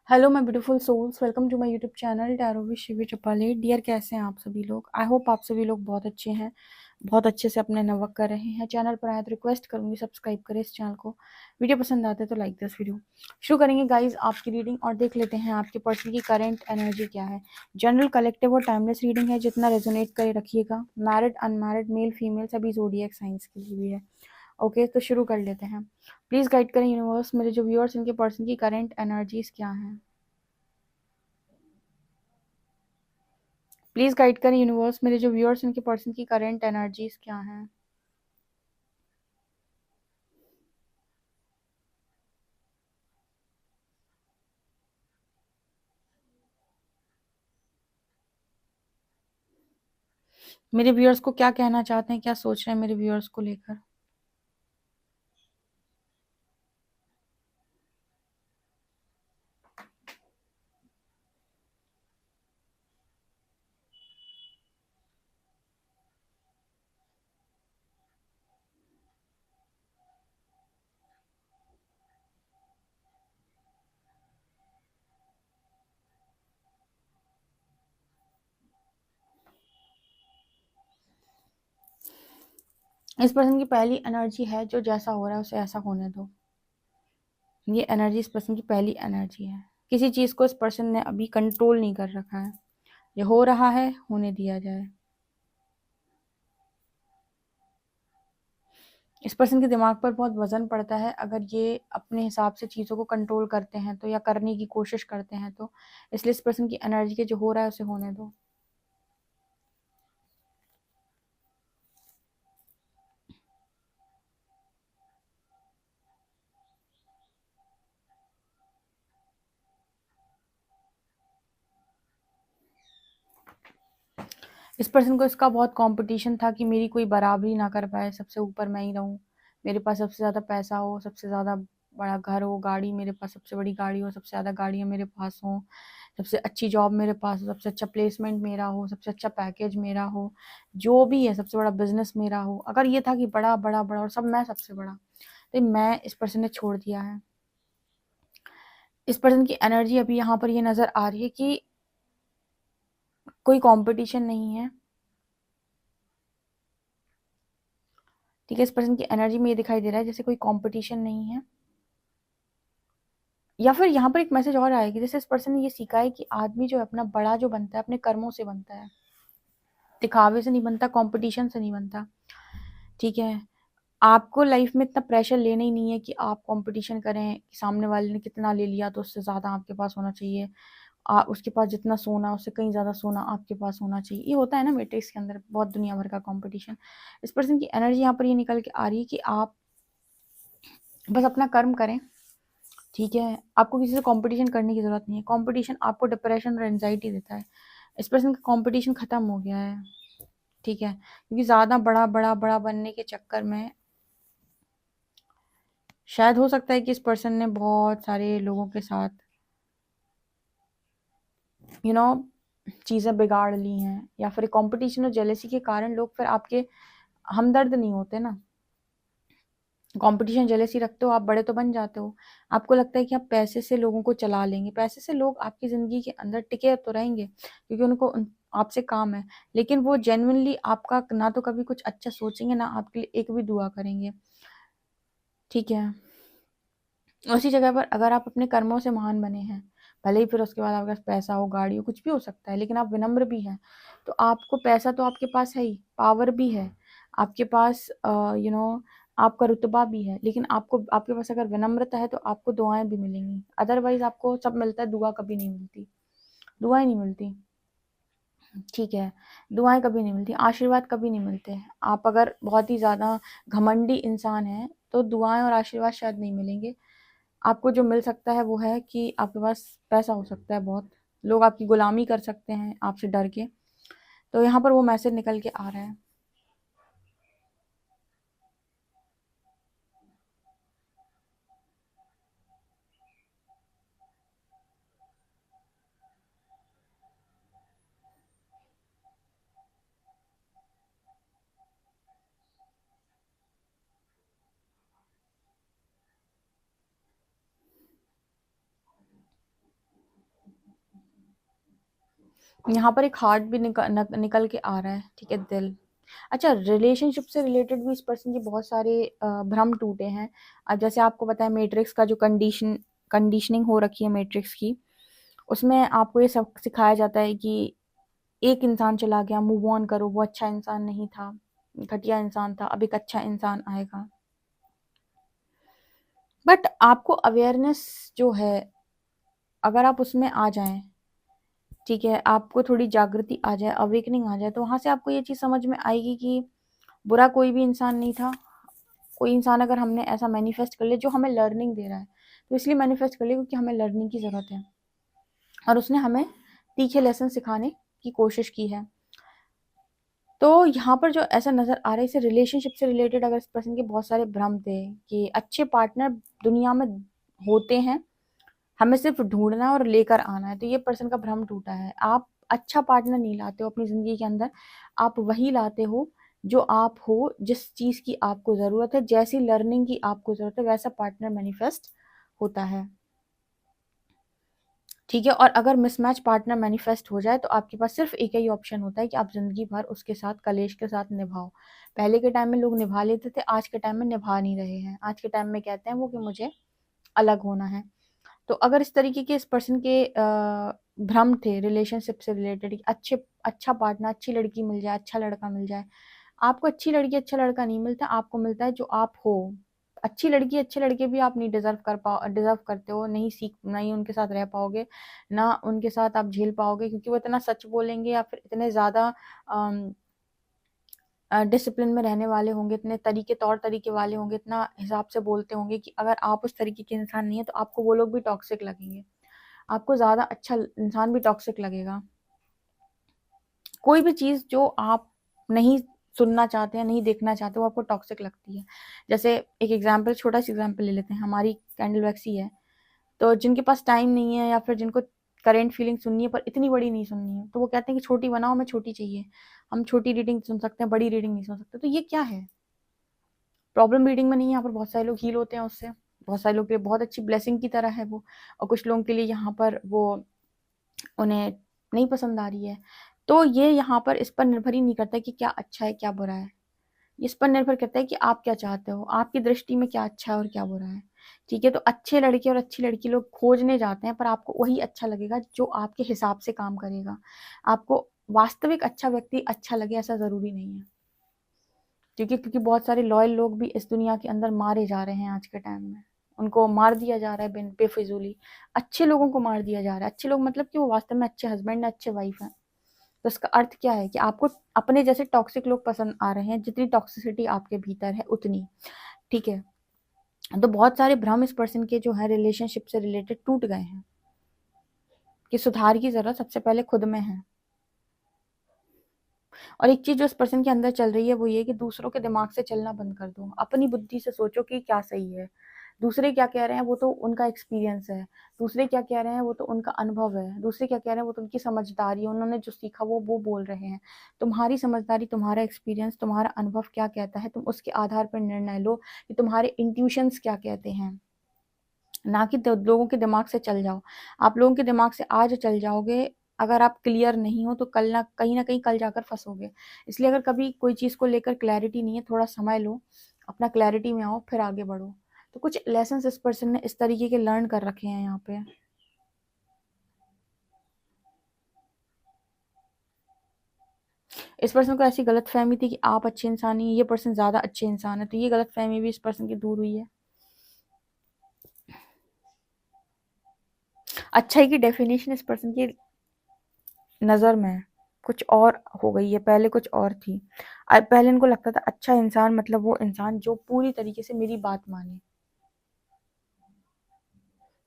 Hello my beautiful souls, welcome to my YouTube channel tarot with Shivi Chapale. Dear, कैसे हैं आप सभी लोग? आई होप आप सभी लोग बहुत अच्छे हैं, बहुत अच्छे से अपने नवक कर रहे हैं। चैनल पर आए तो रिक्वेस्ट करूंगी सब्सक्राइब करें इस चैनल को। वीडियो पसंद आते तो लाइक दिस वीडियो। शुरू करेंगे गाइज आपकी रीडिंग और देख लेते हैं आपके पर्सन की करेंट एनर्जी क्या है। जनरल, कलेक्टिव और टाइमलेस रीडिंग है, जितना रेजोनेट करे रखिएगा। मैरिड, अनमैरिड, मेल फीमेल सभी जोडिएक साइंस के लिए भी है। ओके, तो शुरू कर लेते हैं। प्लीज गाइड करें यूनिवर्स, मेरे जो व्यूअर्स इनके पर्सन की करेंट एनर्जीज क्या है। प्लीज गाइड करें यूनिवर्स, मेरे जो व्यूअर्स उनके पर्सन की करेंट एनर्जीज क्या हैं। मेरे व्यूअर्स को क्या कहना चाहते हैं, क्या सोच रहे हैं मेरे व्यूअर्स को लेकर। इस पर्सन की पहली एनर्जी है, जो जैसा हो रहा है उसे ऐसा होने दो। ये एनर्जी इस पर्सन की पहली एनर्जी है। किसी चीज को इस पर्सन ने अभी कंट्रोल नहीं कर रखा है। ये हो रहा है, होने दिया जाए। इस पर्सन के दिमाग पर बहुत वजन पड़ता है अगर ये अपने हिसाब से चीज़ों को कंट्रोल करते हैं तो, या करने की कोशिश करते हैं तो। इसलिए इस पर्सन की एनर्जी के जो हो रहा है उसे होने दो। इस पर्सन को इसका बहुत कंपटीशन था कि मेरी कोई बराबरी ना कर पाए, सबसे ऊपर मैं ही रहूं। मेरे पास सबसे ज़्यादा पैसा हो, सबसे ज़्यादा बड़ा घर हो, गाड़ी मेरे पास सबसे बड़ी गाड़ी हो, सबसे ज़्यादा गाड़ियाँ मेरे पास हो, सबसे अच्छी जॉब मेरे पास हो, सबसे अच्छा प्लेसमेंट मेरा हो, सबसे अच्छा पैकेज मेरा हो, जो भी है सबसे बड़ा बिजनेस मेरा हो। अगर ये था कि बड़ा बड़ा बड़ा और सब मैं सबसे बड़ा, तो मैं इस पर्सन ने छोड़ दिया है। इस पर्सन की एनर्जी अभी यहाँ पर ये नज़र आ रही है कि कोई कंपटीशन नहीं है। ठीक है, इस पर्सन की एनर्जी में ये दिखाई दे रहा है जैसे कोई कंपटीशन नहीं है। या फिर यहाँ पर एक मैसेज और आएगी, जैसे इस पर्सन ने ये सीखा है कि आदमी जो है अपना बड़ा जो बनता है अपने कर्मों से बनता है, दिखावे से नहीं बनता, कंपटीशन से नहीं बनता। ठीक है, आपको लाइफ में इतना प्रेशर लेना ही नहीं है कि आप कंपटीशन करें कि सामने वाले ने कितना ले लिया तो उससे ज़्यादा आपके पास होना चाहिए। उसके पास जितना सोना उससे कहीं ज़्यादा सोना आपके पास होना चाहिए। ये होता है ना मैट्रिक्स के अंदर, बहुत दुनिया भर का कंपटीशन। इस पर्सन की एनर्जी यहाँ पर ये निकल के आ रही है कि आप बस अपना कर्म करें। ठीक है, आपको किसी से कंपटीशन करने की जरूरत नहीं है। कंपटीशन आपको डिप्रेशन और एंजाइटी देता है। इस पर्सन का कंपटीशन खत्म हो गया है। ठीक है, क्योंकि ज्यादा बड़ा बड़ा बड़ा बनने के चक्कर में शायद हो सकता है कि इस पर्सन ने बहुत सारे लोगों के साथ यू नो चीजें बिगाड़ ली हैं, या फिर कंपटीशन और जेलेसी के कारण लोग फिर आपके हमदर्द नहीं होते ना। कंपटीशन जेलेसी रखते हो, आप बड़े तो बन जाते हो। आपको लगता है कि आप पैसे से लोगों को चला लेंगे, पैसे से लोग आपकी जिंदगी के अंदर टिके तो रहेंगे क्योंकि उनको आपसे काम है। लेकिन वो जेन्युइनली आपका ना तो कभी कुछ अच्छा सोचेंगे, ना आपके लिए एक भी दुआ करेंगे। ठीक है, उसी जगह पर अगर आप अपने कर्मों से महान बने हैं, भले ही फिर उसके बाद आपके पास पैसा हो, गाड़ी हो, कुछ भी हो सकता है, लेकिन आप विनम्र भी हैं, तो आपको पैसा तो आपके पास है ही, पावर भी है आपके पास, आपका रुतबा भी है, लेकिन आपको आपके पास अगर विनम्रता है तो आपको दुआएं भी मिलेंगी। अदरवाइज आपको सब मिलता है, दुआ कभी नहीं मिलती, दुआएं नहीं मिलती। ठीक है, दुआएं कभी नहीं मिलती, आशीर्वाद कभी नहीं मिलते। आप अगर बहुत ही ज़्यादा घमंडी इंसान हैं तो दुआएं और आशीर्वाद शायद नहीं मिलेंगे। आपको जो मिल सकता है वो है कि आपके पास पैसा हो सकता है, बहुत लोग आपकी गुलामी कर सकते हैं आपसे डर के। तो यहाँ पर वो मैसेज निकल के आ रहा है। यहाँ पर एक हार्ट भी निकल के आ रहा है, ठीक है, दिल। अच्छा, रिलेशनशिप से रिलेटेड भी इस पर्सन के बहुत सारे भ्रम टूटे हैं। अब जैसे आपको पता है मैट्रिक्स का जो कंडीशनिंग हो रखी है मैट्रिक्स की, उसमें आपको ये सब सिखाया जाता है कि एक इंसान चला गया, मूव ऑन करो, वो अच्छा इंसान नहीं था, घटिया इंसान था, अब एक अच्छा इंसान आएगा। बट आपको अवेयरनेस जो है, अगर आप उसमें आ जाएं, ठीक है, आपको थोड़ी जागृति आ जाए, अवेकनिंग आ जाए, तो वहां से आपको ये चीज समझ में आएगी कि बुरा कोई भी इंसान नहीं था। कोई इंसान अगर हमने ऐसा मैनिफेस्ट कर लिया जो हमें लर्निंग दे रहा है, तो इसलिए मैनिफेस्ट कर लिया क्योंकि हमें लर्निंग की जरूरत है, और उसने हमें तीखे लेसन सिखाने की कोशिश की है। तो यहाँ पर जो ऐसा नजर आ रहा है, इसे रिलेशनशिप से रिलेटेड अगर इस पर्सन के बहुत सारे भ्रम थे कि अच्छे पार्टनर दुनिया में होते हैं, हमें सिर्फ ढूंढना है और लेकर आना है, तो ये पर्सन का भ्रम टूटा है। आप अच्छा पार्टनर नहीं लाते हो अपनी जिंदगी के अंदर, आप वही लाते हो जो आप हो, जिस चीज की आपको जरूरत है, जैसी लर्निंग की आपको जरूरत है, वैसा पार्टनर मैनिफेस्ट होता है, ठीक है। और अगर मिसमैच पार्टनर मैनिफेस्ट हो जाए तो आपके पास सिर्फ एक ही ऑप्शन होता है कि आप जिंदगी भर उसके साथ कलेश के साथ निभाओ। पहले के टाइम में लोग निभा लेते थे, आज के टाइम में निभा नहीं रहे हैं। आज के टाइम में कहते हैं वो कि मुझे अलग होना है। तो अगर इस तरीके के इस पर्सन के भ्रम थे रिलेशनशिप से रिलेटेड, अच्छा पार्टनर, अच्छी लड़की मिल जाए, अच्छा लड़का मिल जाए, आपको अच्छी लड़की अच्छा लड़का नहीं मिलता, आपको मिलता है जो आप हो। अच्छी लड़की अच्छे लड़के भी आप नहीं डिजर्व करते हो, नहीं उनके साथ रह पाओगे, ना उनके साथ आप झेल पाओगे, क्योंकि वो इतना सच बोलेंगे या फिर इतने ज्यादा डिसिप्लिन में रहने वाले होंगे, इतने तौर तरीके वाले होंगे, इतना हिसाब से बोलते होंगे कि अगर आप उस तरीके के इंसान नहीं है तो आपको वो लोग भी टॉक्सिक लगेंगे, आपको ज्यादा अच्छा इंसान भी टॉक्सिक लगेगा। कोई भी चीज जो आप नहीं सुनना चाहते हैं, नहीं देखना चाहते, वो आपको टॉक्सिक लगती है। जैसे एक एग्जाम्पल, छोटा सा एग्जाम्पल ले लेते हैं, हमारी कैंडल वैक्स ही है। तो जिनके पास टाइम नहीं है या फिर जिनको करेंट फीलिंग सुननी है पर इतनी बड़ी नहीं सुननी है, तो वो कहते हैं कि छोटी बनाओ, हमें छोटी चाहिए, हम छोटी रीडिंग सुन सकते हैं, बड़ी रीडिंग नहीं सुन सकते। तो ये क्या है? प्रॉब्लम रीडिंग में नहीं है, यहाँ पर बहुत सारे लोग हील होते हैं उससे, बहुत सारे लोग के लिए बहुत अच्छी ब्लेसिंग की तरह है वो, और कुछ लोगों के लिए यहाँ पर वो उन्हें नहीं पसंद आ रही है। तो ये यहाँ पर इस पर निर्भर ही नहीं करता कि क्या अच्छा है क्या बुरा है, इस पर निर्भर करता है कि आप क्या चाहते हो, आपकी दृष्टि में क्या अच्छा है और क्या बुरा है, ठीक है। तो अच्छे लड़के और अच्छी लड़की लोग खोजने जाते हैं, पर आपको वही अच्छा लगेगा जो आपके हिसाब से काम करेगा। आपको वास्तविक अच्छा व्यक्ति अच्छा लगे ऐसा जरूरी नहीं है, क्योंकि बहुत सारे लॉयल लोग भी इस दुनिया के अंदर मारे जा रहे हैं आज के टाइम में, उनको मार दिया जा रहा है बेफिजूली। अच्छे लोगों को मार दिया जा रहा है, अच्छे लोग मतलब कि वो वास्तव में अच्छे हस्बैंड अच्छे वाइफ हैं। तो इसका अर्थ क्या है कि आपको अपने जैसे टॉक्सिक लोग पसंद आ रहे हैं, जितनी टॉक्सिसिटी आपके भीतर है उतनी, ठीक है। तो बहुत सारे भ्रम इस पर्सन के जो है रिलेशनशिप से रिलेटेड टूट गए हैं, कि सुधार की जरूरत सबसे पहले खुद में है। और एक चीज जो इस पर्सन के अंदर चल रही है वो ये कि दूसरों के दिमाग से चलना बंद कर दो, अपनी बुद्धि से सोचो कि क्या सही है। दूसरे क्या कह रहे हैं वो तो उनका एक्सपीरियंस है, दूसरे क्या कह रहे हैं वो तो उनका अनुभव है, दूसरे क्या कह रहे हैं वो तो उनकी समझदारी है, उन्होंने जो सीखा वो बोल रहे हैं। तुम्हारी समझदारी, तुम्हारा एक्सपीरियंस, तुम्हारा अनुभव क्या कहता है, तुम उसके आधार पर निर्णय लो कि तुम्हारे इंट्यूशंस क्या कहते हैं, ना कि लोगों के दिमाग से चल जाओ। आप लोगों के दिमाग से आज चल जाओगे, अगर आप क्लियर नहीं हो तो कल ना कहीं कल जाकर फंसोगे। इसलिए अगर कभी कोई चीज को लेकर क्लैरिटी नहीं है, थोड़ा समय लो, अपना क्लैरिटी में आओ, फिर आगे बढ़ो। तो कुछ लेसन इस पर्सन ने इस तरीके के लर्न कर रखे हैं यहाँ पे। इस पर्सन को ऐसी गलत फहमी थी कि आप अच्छे इंसान नहीं, ये पर्सन ज्यादा अच्छे इंसान है, तो ये गलत फहमी भी इस पर्सन की दूर हुई है। अच्छाई की डेफिनेशन इस पर्सन की नजर में कुछ और हो गई है, पहले कुछ और थी। पहले इनको लगता था अच्छा इंसान मतलब वो इंसान जो पूरी तरीके से मेरी बात माने,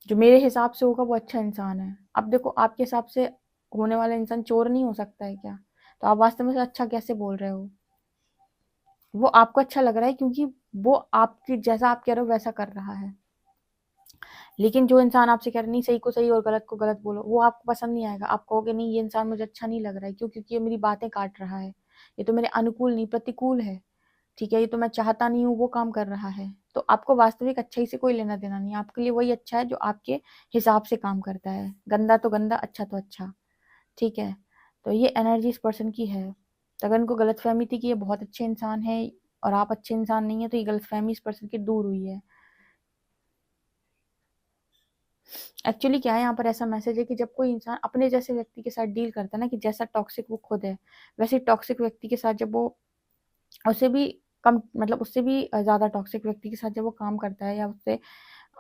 जो मेरे हिसाब से होगा वो अच्छा इंसान है। अब देखो, आपके हिसाब से होने वाला इंसान चोर नहीं हो सकता है क्या? तो आप वास्तव में से अच्छा कैसे बोल रहे हो? वो आपको अच्छा लग रहा है क्योंकि वो आपकी जैसा आप कह रहे हो वैसा कर रहा है। लेकिन जो इंसान आपसे कह रहा है नहीं, सही को सही और गलत को गलत बोलो, वो आपको पसंद नहीं आएगा। आप कहोगे नहीं, ये इंसान मुझे अच्छा नहीं लग रहा है, क्यों? क्योंकि ये मेरी बातें काट रहा है, ये तो मेरे अनुकूल नहीं प्रतिकूल है, ठीक है, ये तो मैं चाहता नहीं हूँ वो काम कर रहा है। तो आपको वास्तविक अच्छाई से कोई लेना देना नहीं है, आपके लिए वही अच्छा है जो आपके हिसाब से काम करता है, गंदा तो गंदा, अच्छा तो अच्छा, ठीक है। तो ये एनर्जी इस पर्सन की है। तो अगर इनको गलतफहमी थी कि ये बहुत अच्छे इंसान है और आप अच्छे इंसान नहीं है, तो ये गलतफहमी इस पर्सन की दूर हुई है। एक्चुअली क्या है, यहाँ पर ऐसा मैसेज है कि जब कोई इंसान अपने जैसे व्यक्ति के साथ डील करता है ना, कि जैसा टॉक्सिक वो खुद है, वैसे टॉक्सिक व्यक्ति के साथ जब वो उससे भी कम, मतलब उससे भी ज्यादा टॉक्सिक व्यक्ति के साथ जब वो काम करता है या उससे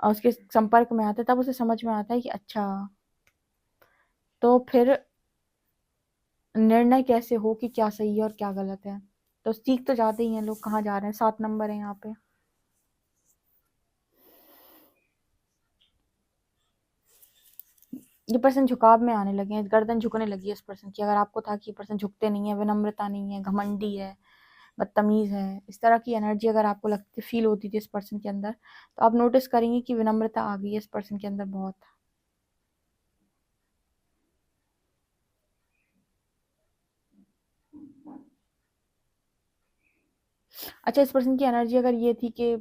उसके संपर्क में आता है, तब उसे समझ में आता है कि अच्छा, तो फिर निर्णय कैसे हो कि क्या सही है और क्या गलत है। तो सीख तो जाते ही हैं लोग कहाँ जा रहे हैं। 7 नंबर है यहाँ पे। ये पर्सन झुकाव में आने लगे हैं, गर्दन झुकने लगी है इस पर्सन की। अगर आपको था कि ये पर्सन झुकते नहीं है, विनम्रता नहीं है, घमंडी है, बदतमीज है, इस तरह की एनर्जी अगर आपको लगती फील होती थी इस पर्सन के अंदर, तो आप नोटिस करेंगे कि विनम्रता आ गई है इस पर्सन के अंदर बहुत। अच्छा, इस पर्सन की एनर्जी अगर ये थी कि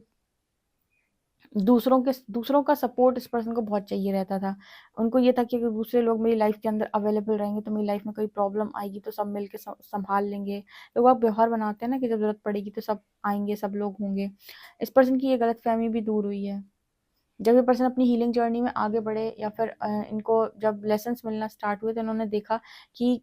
दूसरों का सपोर्ट इस पर्सन को बहुत चाहिए रहता था। उनको ये था कि अगर दूसरे लोग मेरी लाइफ के अंदर अवेलेबल रहेंगे तो मेरी लाइफ में कोई प्रॉब्लम आएगी तो सब मिलके संभाल लेंगे। लोग आप व्यवहार बनाते हैं ना कि जब जरूरत पड़ेगी तो सब आएंगे, सब लोग होंगे। इस पर्सन की ये गलतफहमी भी दूर हुई है। जब ये पर्सन अपनी हीलिंग जर्नी में आगे बढ़े या फिर इनको जब लेसन्स मिलना स्टार्ट हुए, तो इन्होंने देखा कि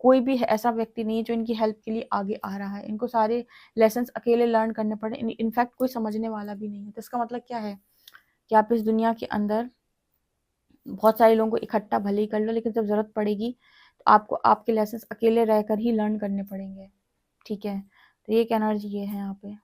कोई भी ऐसा व्यक्ति नहीं है जो इनकी हेल्प के लिए आगे आ रहा है। इनको सारे लेसन्स अकेले लर्न करने पड़े। इनफैक्ट कोई समझने वाला भी नहीं है। तो इसका मतलब क्या है कि आप इस दुनिया के अंदर बहुत सारे लोगों को इकट्ठा भले ही कर लो, लेकिन जब जरूरत पड़ेगी तो आपको आपके लेसन्स अकेले रहकर ही लर्न करने पड़ेंगे। ठीक है, तो ये एक एनर्जी ये है यहाँ पे।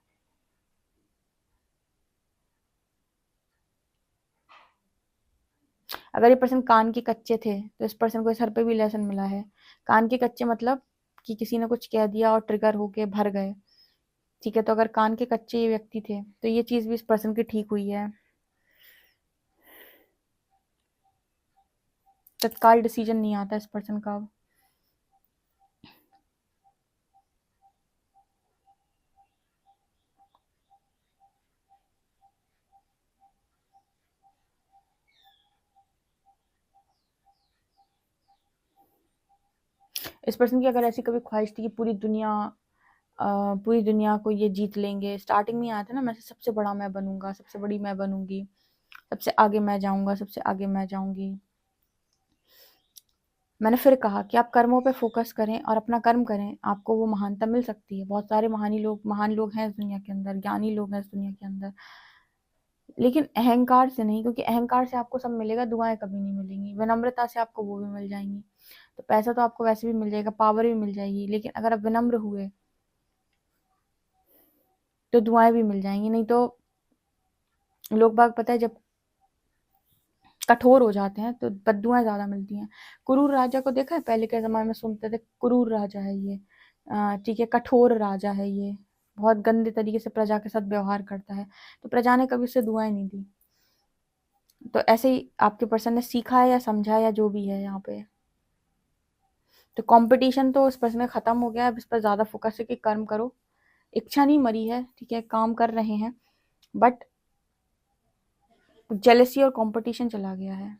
अगर ये पर्सन कान के कच्चे थे, तो इस पर्सन को इस हर पे भी लेसन मिला है। कान के कच्चे मतलब कि किसी ने कुछ कह दिया और ट्रिगर होके भर गए। ठीक है, तो अगर कान के कच्चे ये व्यक्ति थे, तो ये चीज भी इस पर्सन की ठीक हुई है। तत्काल डिसीजन नहीं आता इस पर्सन का। इस पर्सन की अगर ऐसी कभी ख्वाहिश थी कि पूरी दुनिया को ये जीत लेंगे, स्टार्टिंग में आया था ना, मैं सबसे बड़ा मैं बनूंगा, सबसे बड़ी मैं बनूंगी, सबसे आगे मैं जाऊंगा, सबसे आगे मैं जाऊंगी। मैंने फिर कहा कि आप कर्मों पे फोकस करें और अपना कर्म करें, आपको वो महानता मिल सकती है। बहुत सारे महान लोग हैं इस दुनिया के अंदर, ज्ञानी लोग हैं इस दुनिया के अंदर, लेकिन अहंकार से नहीं। क्योंकि अहंकार से आपको सब मिलेगा, दुआएं कभी नहीं मिलेंगी। विनम्रता से आपको वो भी मिल जाएंगी। तो पैसा तो आपको वैसे भी मिल जाएगा, पावर भी मिल जाएगी, लेकिन अगर आप विनम्र हुए तो दुआएं भी मिल जाएंगी। नहीं तो लोग बाग, पता है, जब कठोर हो जाते हैं तो बद्दुआएं ज्यादा मिलती हैं। क्रूर राजा को देखा है, पहले के जमाने में सुनते थे क्रूर राजा है ये, ठीक है, कठोर राजा है ये, बहुत गंदे तरीके से प्रजा के साथ व्यवहार करता है। तो प्रजा ने कभी उसे दुआएं नहीं दी। तो ऐसे ही आपके पर्सन ने सीखा है या समझा है या जो भी है यहाँ पे। तो कंपटीशन तो उस पर्सन में खत्म हो गया। अब इस पर ज्यादा फोकस है कि कर्म करो। इच्छा नहीं मरी है, ठीक है, काम कर रहे हैं, बट जेलेसी और कंपटीशन चला गया है।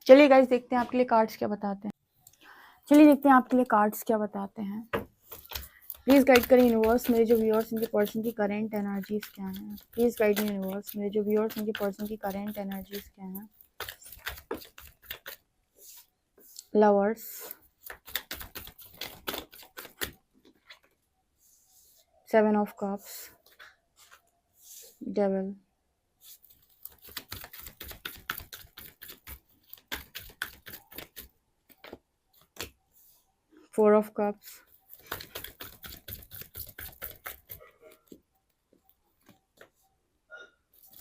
चलिए गाइस, देखते हैं आपके लिए कार्ड्स क्या बताते हैं। चलिए देखते हैं आपके लिए कार्ड्स क्या बताते हैं। प्लीज गाइड करें यूनिवर्स, मेरे जो व्यूअर्स इनके पर्सन की करेंट एनर्जीज क्या हैं। प्लीज गाइड मी यूनिवर्स, मेरे जो व्यूअर्स इनके पर्सन की करेंट एनर्जीज क्या हैं। Lovers, 7 of cups, devil, 4 of cups,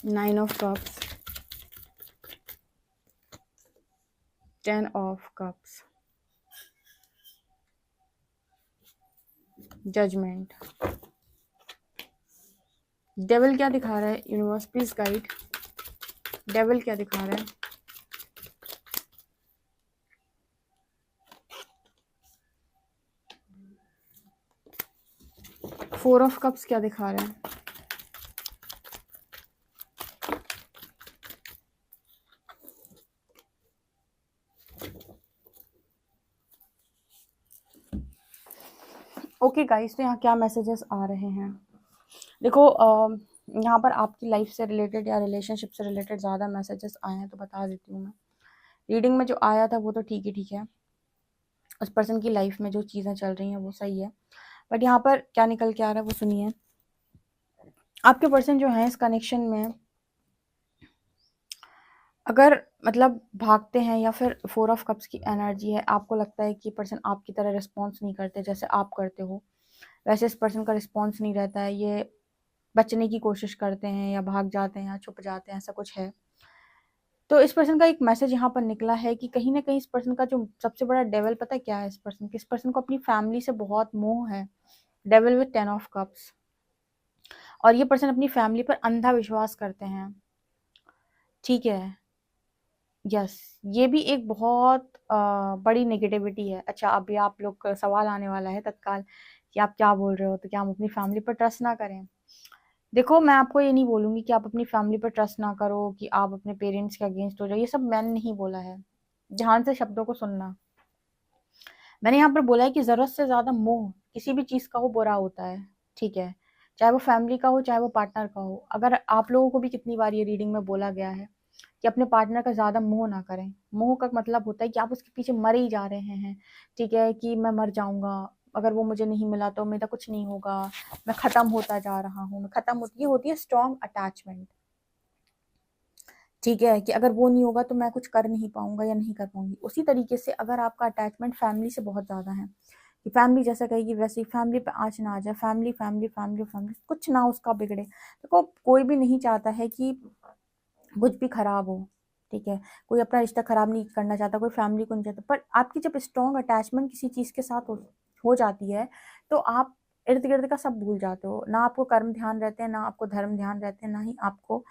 9 of cups, 10 of cups, judgement. Devil क्या दिखा रहा है यूनिवर्स, प्लीज गाइड। डेविल क्या दिखा रहा है। 4 ऑफ कप्स क्या दिखा रहा है? ओके गाइस, तो यहाँ क्या मैसेजेस आ रहे हैं? देखो, यहाँ पर आपकी लाइफ से रिलेटेड या रिलेशनशिप से रिलेटेड ज़्यादा मैसेजेस आए हैं, तो बता देती हूँ मैं। रीडिंग में जो आया था वो तो ठीक ही है, उस पर्सन की लाइफ में जो चीज़ें चल रही हैं वो सही है, बट यहाँ पर क्या निकल के आ रहा है वो सुनिए। आपके पर्सन जो है इस कनेक्शन में अगर मतलब भागते हैं, या फिर 4 ऑफ कप्स की एनर्जी है, आपको लगता है कि पर्सन आपकी तरह रिस्पॉन्स नहीं करते जैसे आप करते हो, वैसे इस पर्सन का रिस्पॉन्स नहीं रहता है, ये बचने की कोशिश करते हैं या भाग जाते हैं या छुप जाते हैं, ऐसा कुछ है। तो इस पर्सन का एक मैसेज यहाँ पर निकला है कि कहीं ना कहीं इस पर्सन का जो सबसे बड़ा डेविल पता है क्या है? इस पर्सन को अपनी फैमिली से बहुत मोह है। Devil with 10 of cups. और ये पर्सन अपनी फैमिली पर अंधा विश्वास करते हैं, ठीक है। यस, ये भी एक बहुत बड़ी नेगेटिविटी है। अच्छा, अभी आप लोग का सवाल आने वाला है तत्काल कि आप क्या बोल रहे हो, तो क्या हम अपनी फैमिली पर ट्रस्ट ना करें? देखो, मैं आपको ये नहीं बोलूंगी कि आप अपनी फैमिली पर ट्रस्ट ना करो, कि आप अपने पेरेंट्स के अगेंस्ट हो जाओ, ये सब मैंने नहीं बोला है। ध्यान से शब्दों को सुनना। मैंने यहाँ पर बोला है कि जरूरत से ज्यादा मोह किसी भी चीज का हो बुरा होता है, ठीक है। चाहे वो फैमिली का हो, चाहे वो पार्टनर का हो। अगर आप लोगों को भी कितनी बार ये रीडिंग में बोला गया है कि अपने पार्टनर का ज्यादा मोह ना करें। मोह का मतलब होता है कि आप उसके पीछे मरे ही जा रहे हैं, ठीक है, कि मैं मर जाऊंगा, अगर वो मुझे नहीं मिला तो मेरा कुछ नहीं होगा, मैं खत्म होता जा रहा हूँ, मैं खत्म होती, ये होती है स्ट्रॉन्ग अटैचमेंट, ठीक है, कि अगर वो नहीं होगा तो मैं कुछ कर नहीं पाऊंगा या नहीं कर पाऊंगी। उसी तरीके से अगर आपका अटैचमेंट फैमिली से बहुत ज्यादा है, कि फैमिली जैसा कहेगी वैसे ही, फैमिली पे आँच ना आ जाए, फैमिली फैमिली फैमिली फैमिली, कुछ ना उसका बिगड़े। देखो, कोई भी नहीं चाहता है कि कुछ भी खराब हो, ठीक है। कोई अपना रिश्ता खराब नहीं करना चाहता, कोई फैमिली को नहीं चाहता, पर आपकी जब स्ट्रॉन्ग अटैचमेंट किसी चीज के साथ हो जाती है, तो आप इर्द गिर्द का सब भूल जाते हो। ना आपको कर्म ध्यान रहते हैं, ना आपको धर्म ध्यान रहते हैं, ना ही आपको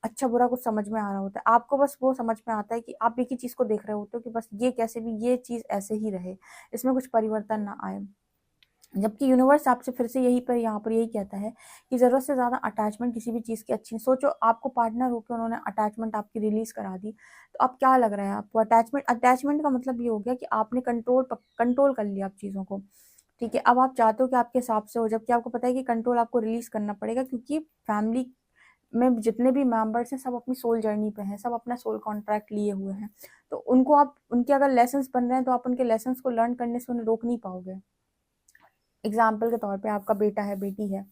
अच्छा बुरा कुछ समझ में आ रहा होता है। आपको बस वो समझ में आता है कि आप एक ही चीज को देख रहे होते हो कि बस ये कैसे भी ये चीज ऐसे ही रहे, इसमें कुछ परिवर्तन ना आए। जबकि यूनिवर्स आपसे फिर से यही पर यहाँ पर यही कहता है कि जरूरत से ज्यादा अटैचमेंट किसी भी चीज की अच्छी नहीं। सोचो, आपको पार्टनर होकर उन्होंने अटैचमेंट आपकी रिलीज करा दी, तो अब क्या लग रहा है आपको? अटैचमेंट का मतलब ये हो गया कि आपने कंट्रोल कर लिया आप चीजों को, ठीक है। अब आप चाहते हो कि आपके हिसाब से हो, जबकि आपको पता है कि कंट्रोल आपको रिलीज करना पड़ेगा, क्योंकि फैमिली में जितने भी मेंबर्स हैं सब अपनी सोल जर्नी पे हैं, सब अपना सोल कॉन्ट्रैक्ट लिए हुए हैं। तो उनको आप उनके अगर लेसन्स बन रहे हैं, तो आप उनके लेसन्स को लर्न करने से उन्हें रोक नहीं पाओगे। एग्जाम्पल के तौर पे आपका बेटा है, बेटी है,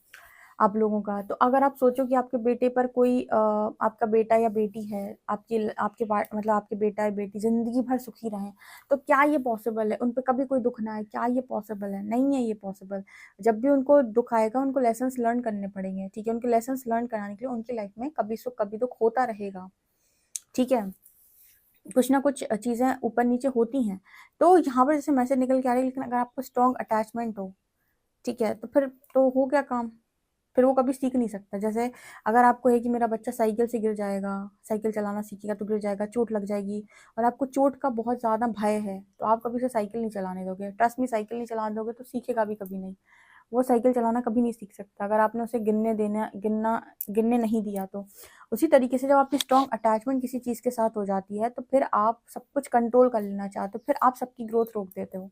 आप लोगों का, तो अगर आप सोचो कि आपके बेटे पर कोई आपका बेटा या बेटी है, मतलब आपके बेटा या बेटी जिंदगी भर सुखी रहें, तो क्या ये पॉसिबल है? उन पर कभी कोई दुख ना आए? क्या ये पॉसिबल है? नहीं है ये पॉसिबल। जब भी उनको दुख आएगा, उनको लेसन्स लर्न करने पड़ेंगे, ठीक है। उनके लेसन्स लर्न कराने के लिए उनकी लाइफ में कभी सुख कभी दुख होता रहेगा, ठीक है। कुछ ना कुछ चीजें ऊपर नीचे होती हैं। तो यहाँ पर जैसे मैसेज निकल के आ रही है, लेकिन अगर आपको स्ट्रॉन्ग अटैचमेंट हो, ठीक है, तो फिर तो हो गया काम। फिर वो कभी सीख नहीं सकता। जैसे अगर आपको है कि मेरा बच्चा साइकिल से गिर जाएगा, साइकिल चलाना सीखेगा तो गिर जाएगा, चोट लग जाएगी, और आपको चोट का बहुत ज़्यादा भय है, तो आप कभी उसे साइकिल नहीं चलाने दोगे। ट्रस्ट में, साइकिल नहीं चलाने दोगे तो सीखेगा भी कभी नहीं। वो साइकिल चलाना कभी नहीं सीख सकता अगर आपने उसे गिनने नहीं दिया तो। उसी तरीके से जब आपकी स्ट्रॉन्ग अटैचमेंट किसी चीज़ के साथ हो जाती है, तो फिर आप सब कुछ कंट्रोल कर लेना चाहते हो, फिर आप सबकी ग्रोथ रोक देते हो।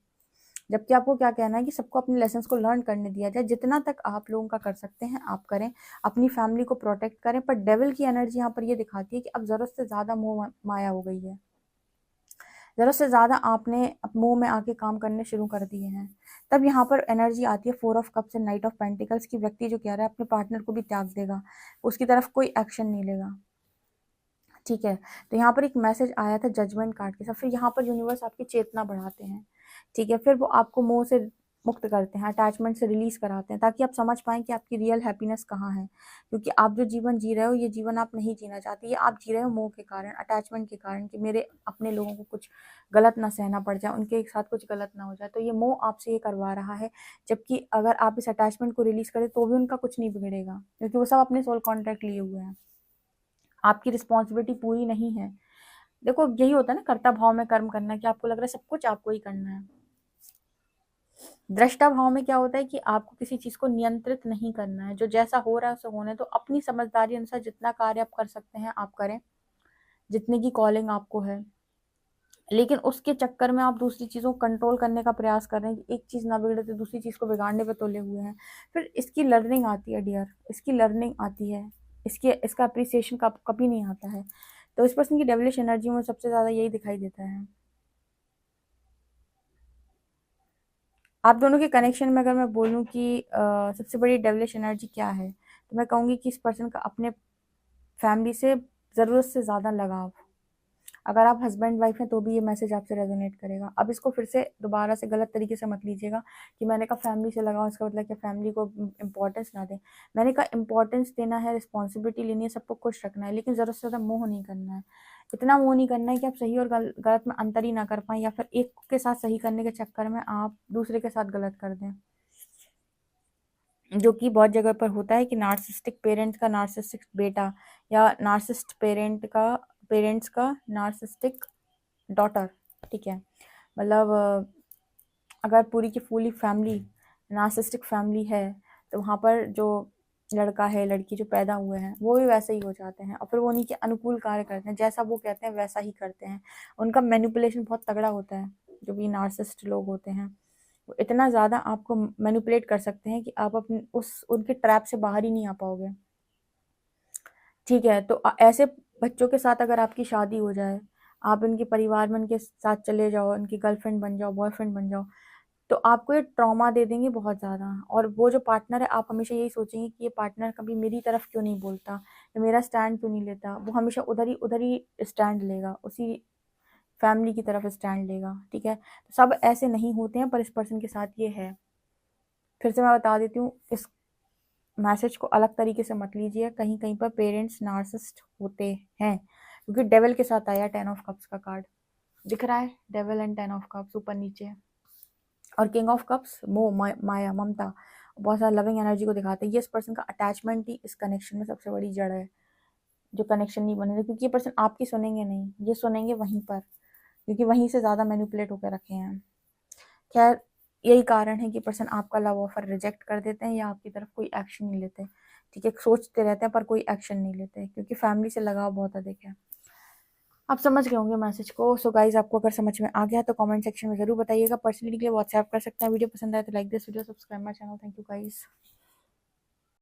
जबकि आपको क्या कहना है कि सबको अपने लेसन्स को लर्न करने दिया जाए, जितना तक आप लोगों का कर सकते हैं आप करें, अपनी फैमिली को प्रोटेक्ट करें। पर डेविल की एनर्जी यहाँ पर ये दिखाती है कि अब जरूरत से ज्यादा मोह माया हो गई है, जरूरत से ज्यादा आपने मुंह में आके काम करने शुरू कर दिए हैं। तब यहाँ पर एनर्जी आती है 4 of cups and night of pentacles की। व्यक्ति जो कह रहा है अपने पार्टनर को भी त्याग देगा, उसकी तरफ कोई एक्शन नहीं लेगा, ठीक है। तो यहाँ पर एक मैसेज आया था जजमेंट कार्ड के साथ। फिर यहाँ पर यूनिवर्स आपकी चेतना बढ़ाते हैं, ठीक है। फिर वो आपको मोह से मुक्त करते हैं, अटैचमेंट से रिलीज कराते हैं, ताकि आप समझ पाएं कि आपकी रियल हैप्पीनेस कहाँ है। क्योंकि आप जो जीवन जी रहे हो, ये जीवन आप नहीं जीना चाहते, ये आप जी रहे हो मोह के कारण, अटैचमेंट के कारण, कि मेरे अपने लोगों को कुछ गलत ना सहना पड़ जाए, उनके एक साथ कुछ गलत ना हो जाए, तो ये मोह आपसे ये करवा रहा है। जबकि अगर आप इस अटैचमेंट को रिलीज करें तो भी उनका कुछ नहीं बिगड़ेगा, क्योंकि वो सब अपने सोल कॉन्ट्रैक्ट लिए हुए हैं। आपकी रिस्पॉन्सिबिलिटी पूरी नहीं है। देखो, यही होता है ना कर्ता भाव में कर्म करना, कि आपको लग रहा है सब कुछ आपको ही करना है। दृष्टा भाव में क्या होता है कि आपको किसी चीज को नियंत्रित नहीं करना है, जो जैसा हो रहा है उसे होने तो अपनी समझदारी अनुसार जितना कार्य आप कर सकते हैं आप करें, जितने की कॉलिंग आपको है। लेकिन उसके चक्कर में आप दूसरी चीजों को कंट्रोल करने का प्रयास कर रहे हैं कि एक चीज ना बिगड़े तो दूसरी चीज को बिगाड़ने पे तुले हुए हैं। फिर इसकी लर्निंग आती है डियर, इसकी लर्निंग आती है, इसका अप्रिसिएशन कभी नहीं आता है। तो इस पर्सन की डेविलिश एनर्जी में सबसे ज्यादा यही दिखाई देता है। आप दोनों के कनेक्शन में अगर मैं बोलूं कि सबसे बड़ी डेविलिश एनर्जी क्या है, तो मैं कहूंगी कि इस पर्सन का अपने फैमिली से ज़रूरत से ज़्यादा लगाव। अगर आप हस्बैंड वाइफ हैं तो भी ये मैसेज आपसे रेजोनेट करेगा। अब इसको फिर से दोबारा से गलत तरीके से मत लीजिएगा कि मैंने कहा फैमिली से लगाओ, इसका मतलब कि फैमिली को इंपॉर्टेंस ना दें। मैंने कहा इंपॉर्टेंस देना है, रिस्पॉन्सिबिलिटी लेनी है, सबको खुश रखना है, लेकिन ज़रूरत से ज़्यादा मोह नहीं करना है। इतना मोह नहीं करना है कि आप सही और गलत में अंतर ही ना कर पाएं, या फिर एक के साथ सही करने के चक्कर में आप दूसरे के साथ गलत कर दें, जो कि बहुत जगह पर होता है कि नार्सिसिस्टिक पेरेंट्स का नार्सिसिस्टिक बेटा, या नार्सिसिस्ट पेरेंट्स का नार्सिसिस्टिक डॉटर। ठीक है, मतलब अगर पूरी की पूरी फैमिली नार्सिसिस्टिक फैमिली है तो वहाँ पर जो लड़का है लड़की जो पैदा हुए हैं वो भी वैसे ही हो जाते हैं, और फिर वो उन्हीं के अनुकूल कार्य करते हैं, जैसा वो कहते हैं वैसा ही करते हैं। उनका मैनिपुलेशन बहुत तगड़ा होता है। जो भी नार्सिसिस्ट लोग होते हैं वो इतना ज़्यादा आपको मैनिपुलेट कर सकते हैं कि आप अपने उस उनके ट्रैप से बाहर ही नहीं आ पाओगे। ठीक है, तो ऐसे बच्चों के साथ अगर आपकी शादी हो जाए, आप इनके परिवार में इनके साथ चले जाओ, इनकी गर्लफ्रेंड बन जाओ, बॉयफ्रेंड बन जाओ, तो आपको ये ट्रॉमा दे देंगे बहुत ज़्यादा। और वो जो पार्टनर है आप हमेशा यही सोचेंगे कि ये पार्टनर कभी मेरी तरफ क्यों नहीं बोलता, या मेरा स्टैंड क्यों नहीं लेता। वो हमेशा उधर ही स्टैंड लेगा, उसी फैमिली की तरफ स्टैंड लेगा। ठीक है, तो सब ऐसे नहीं होते हैं, पर इस पर्सन के साथ ये है। फिर से मैं बता देती हूँ, इस मैसेज को अलग तरीके से मत लीजिए। कहीं कहीं पर पेरेंट्स नार्सिसिस्ट होते हैं, क्योंकि डेविल के साथ आया 10 ऑफ कप्स का कार्ड दिख रहा है, डेविल एंड 10 ऑफ कप्स ऊपर नीचे, और किंग ऑफ कप्स मोह माया ममता, बहुत सारा लविंग एनर्जी को दिखाते हैं। ये इस पर्सन का अटैचमेंट ही इस कनेक्शन में सबसे बड़ी जड़ है, जो कनेक्शन नहीं बने, क्योंकि ये पर्सन आपकी सुनेंगे नहीं, ये सुनेंगे वहीं पर, क्योंकि वहीं से ज़्यादा मैनिपुलेट होकर रखे हैं। खैर, यही कारण है कि पर्सन आपका लव ऑफर रिजेक्ट कर देते हैं, या आपकी तरफ कोई एक्शन नहीं लेते। ठीक है, सोचते रहते हैं पर कोई एक्शन नहीं लेते, क्योंकि फैमिली से लगाव बहुत अधिक है। आप समझ गए होंगे मैसेज को। सो गाइज, आपको अगर समझ में आ गया तो कमेंट सेक्शन में जरूर बताइएगा। पर्सनली के लिए व्हाट्सएप कर सकते हैं। वीडियो पसंद आए तो like this video, subscribe my channel. Thank you guys.